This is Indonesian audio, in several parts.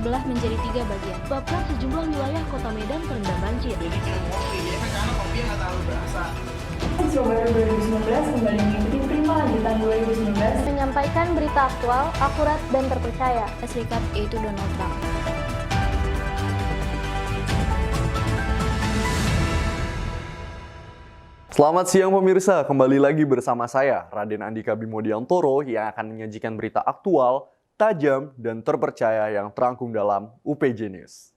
terbelah menjadi 3 bagian. Sebabkan sejumlah wilayah kota Medan terendam banjir. Jadi ngopi ya kan karena kopi yang nggak terlalu berasa. Siswa baru 2019 kembali mengikuti Prima Lanjutan 2019 Menyampaikan berita aktual, akurat, dan terpercaya. Serikat yaitu Donald Trump. Selamat siang pemirsa, kembali lagi bersama saya, Raden Andika Bimodiantoro yang akan menyajikan berita aktual, tajam, dan terpercaya yang terangkum dalam UPJ News.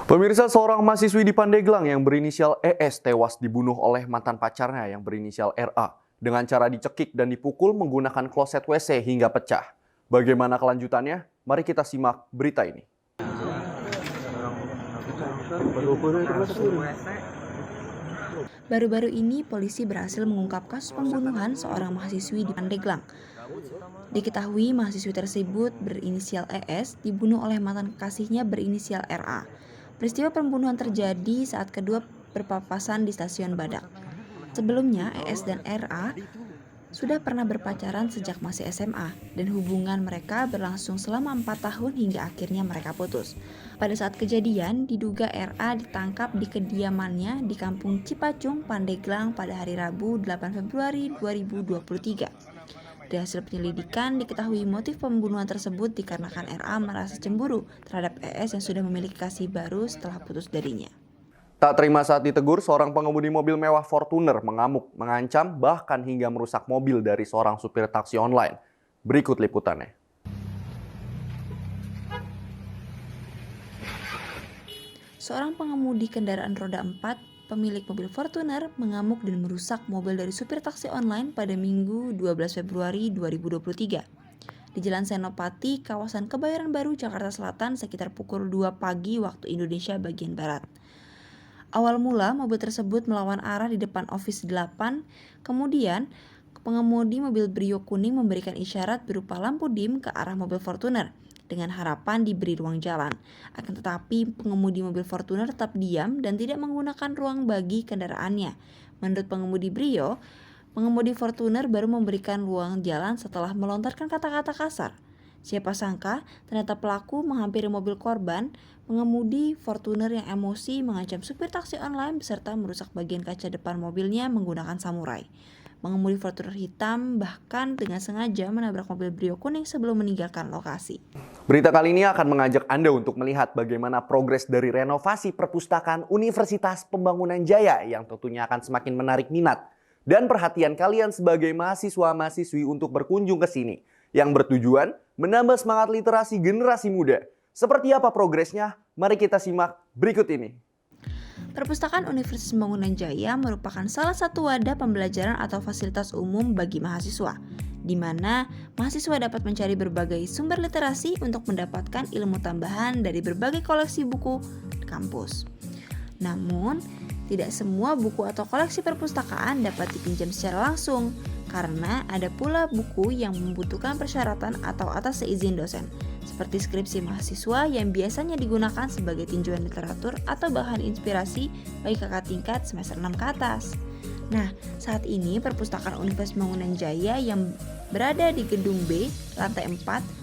Pemirsa, seorang mahasiswi di Pandeglang yang berinisial ES tewas dibunuh oleh mantan pacarnya yang berinisial RA dengan cara dicekik dan dipukul menggunakan kloset WC hingga pecah. Bagaimana kelanjutannya? Mari kita simak berita ini. Baru-baru ini, polisi berhasil mengungkap kasus pembunuhan seorang mahasiswi di Pandeglang. Diketahui mahasiswi tersebut berinisial ES dibunuh oleh mantan kekasihnya berinisial RA. Peristiwa pembunuhan terjadi saat kedua berpapasan di stasiun Badak. Sebelumnya, ES dan RA sudah pernah berpacaran sejak masih SMA dan hubungan mereka berlangsung selama 4 tahun hingga akhirnya mereka putus. Pada saat kejadian, diduga RA ditangkap di kediamannya di Kampung Cipacung, Pandeglang pada hari Rabu 8 Februari 2023. Dari hasil penyelidikan, diketahui motif pembunuhan tersebut dikarenakan RA merasa cemburu terhadap ES yang sudah memiliki kasih baru setelah putus darinya. Tak terima saat ditegur, seorang pengemudi mobil mewah Fortuner mengamuk, mengancam, bahkan hingga merusak mobil dari seorang supir taksi online. Berikut liputannya. Seorang pengemudi kendaraan roda 4, pemilik mobil Fortuner, mengamuk dan merusak mobil dari supir taksi online pada Minggu 12 Februari 2023. Di Jalan Senopati, kawasan Kebayoran Baru, Jakarta Selatan sekitar pukul 2 pagi waktu Indonesia bagian Barat. Awal mula, mobil tersebut melawan arah di depan Office 8, kemudian pengemudi mobil Brio kuning memberikan isyarat berupa lampu dim ke arah mobil Fortuner dengan harapan diberi ruang jalan. Akan tetapi, pengemudi mobil Fortuner tetap diam dan tidak menggunakan ruang bagi kendaraannya. Menurut pengemudi Brio, pengemudi Fortuner baru memberikan ruang jalan setelah melontarkan kata-kata kasar. Siapa sangka, ternyata pelaku menghampiri mobil korban. Pengemudi Fortuner yang emosi mengancam supir taksi online beserta merusak bagian kaca depan mobilnya menggunakan samurai. Pengemudi Fortuner hitam bahkan dengan sengaja menabrak mobil Brio kuning sebelum meninggalkan lokasi. Berita kali ini akan mengajak Anda untuk melihat bagaimana progres dari renovasi perpustakaan Universitas Pembangunan Jaya yang tentunya akan semakin menarik minat dan perhatian kalian sebagai mahasiswa-mahasiswi untuk berkunjung ke sini yang bertujuan menambah semangat literasi generasi muda. Seperti apa progresnya? Mari kita simak berikut ini. Perpustakaan Universitas Pembangunan Jaya merupakan salah satu wadah pembelajaran atau fasilitas umum bagi mahasiswa, di mana mahasiswa dapat mencari berbagai sumber literasi untuk mendapatkan ilmu tambahan dari berbagai koleksi buku di kampus. Namun, tidak semua buku atau koleksi perpustakaan dapat dipinjam secara langsung, karena ada pula buku yang membutuhkan persyaratan atau atas seizin dosen, seperti skripsi mahasiswa yang biasanya digunakan sebagai tinjauan literatur atau bahan inspirasi bagi kakak tingkat semester 6 ke atas. Nah, saat ini perpustakaan Universitas Pembangunan Jaya yang berada di Gedung B, lantai 4,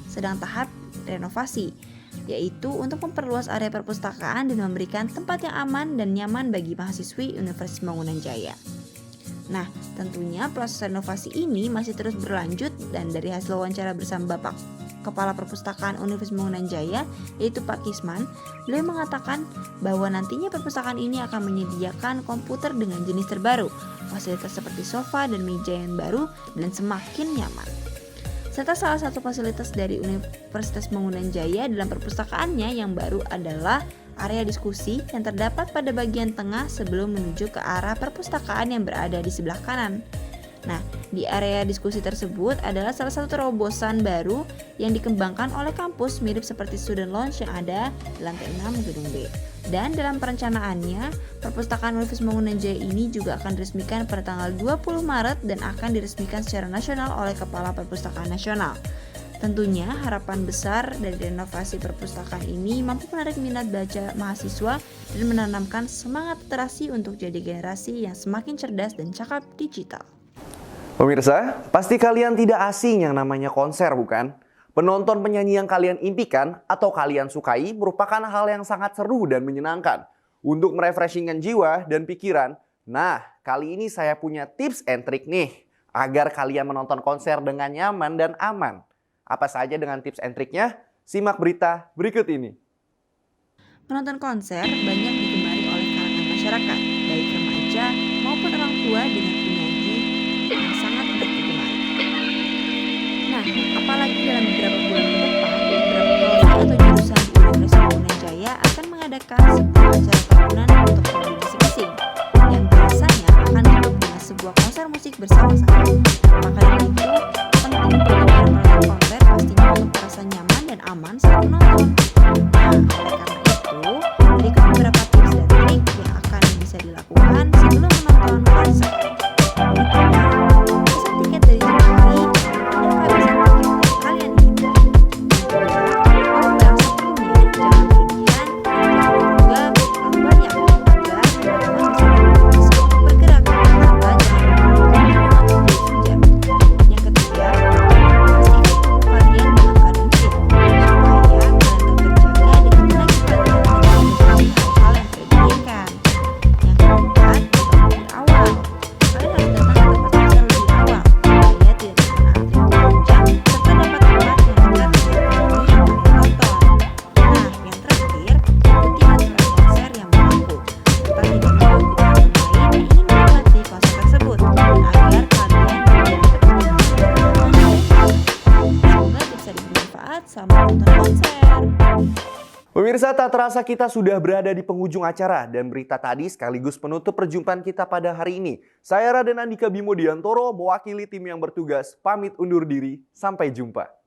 sedang tahap renovasi, yaitu untuk memperluas area perpustakaan dan memberikan tempat yang aman dan nyaman bagi mahasiswi Universitas Pembangunan Jaya. Nah, tentunya proses renovasi ini masih terus berlanjut dan dari hasil wawancara bersama Bapak Kepala Perpustakaan Universitas Pembangunan Jaya, yaitu Pak Kisman, beliau mengatakan bahwa nantinya perpustakaan ini akan menyediakan komputer dengan jenis terbaru, fasilitas seperti sofa dan meja yang baru dan semakin nyaman. Serta salah satu fasilitas dari Universitas Pembangunan Jaya dalam perpustakaannya yang baru adalah area diskusi yang terdapat pada bagian tengah sebelum menuju ke arah perpustakaan yang berada di sebelah kanan. Nah, di area diskusi tersebut adalah salah satu terobosan baru yang dikembangkan oleh kampus mirip seperti student lounge yang ada di lantai 6 Gedung B. Dan dalam perencanaannya, perpustakaan Universitas Pembangunan Jaya ini juga akan diresmikan pada tanggal 20 Maret dan akan diresmikan secara nasional oleh Kepala Perpustakaan Nasional. Tentunya harapan besar dari renovasi perpustakaan ini mampu menarik minat baca mahasiswa dan menanamkan semangat literasi untuk jadi generasi yang semakin cerdas dan cakap digital. Pemirsa, pasti kalian tidak asing yang namanya konser, bukan? Penonton penyanyi yang kalian impikan atau kalian sukai merupakan hal yang sangat seru dan menyenangkan untuk merefreshingkan jiwa dan pikiran. Nah, kali ini saya punya tips and trick nih agar kalian menonton konser dengan nyaman dan aman. Apa saja dengan tips and triknya? Simak berita berikut ini. Menonton konser banyak digemari oleh kalangan masyarakat, baik remaja maupun orang tua dengan penyanyi yang sangat banyak digemari. Nah, apalagi dalam beberapa bulan ke depan, beberapa prodi atau jurusan di Universitas Bangunanjaya akan mengadakan sebuah acara tahunan untuk prodi masing-masing, yang biasanya akan disebut dengan sebuah konser musik bersama-sama. Maka dari itu, penting bagi para penonton konser pastinya untuk merasa nyaman dan aman saat menonton. Nah, oleh karena itu, berikut beberapa tips dan trik yang akan bisa dilakukan sebelum menonton konser. Pertama, pesan tiket dari jauh-hari dan kehabisan tiket yang kalian inginkan. Kedua, bawa barang sebelumnya, jangan berlebihan dan jangan juga banyak agar teman-teman bisa bergerak serta jangan menunggu jam. Yang ketiga, pastikan tubuh kalian dalam keadaan fit supaya kalian tetap terjaga dengan tenaga kalian dan menghindari hal-hal yang tidak diinginkan. Yang keempat, bangun awal. Kalian harus datang ke tempat konser lebih awal supaya tidak terkena antrian panjang serta dapat tempat yang dekat dengan penyanyi yang kalian tonton. Nah, yang terakhir, ikuti aturan konser yang berlaku serta tidak mengganggu penonton lain yang ingin menikmati konser tersebut agar kalian tidak terkena. Semoga bisa bermanfaat. Selamat menonton konser. Pemirsa, tak terasa kita sudah berada di penghujung acara dan berita tadi sekaligus penutup perjumpaan kita pada hari ini. Saya Raden Andika Bimo Diantoro mewakili tim yang bertugas pamit undur diri. Sampai jumpa.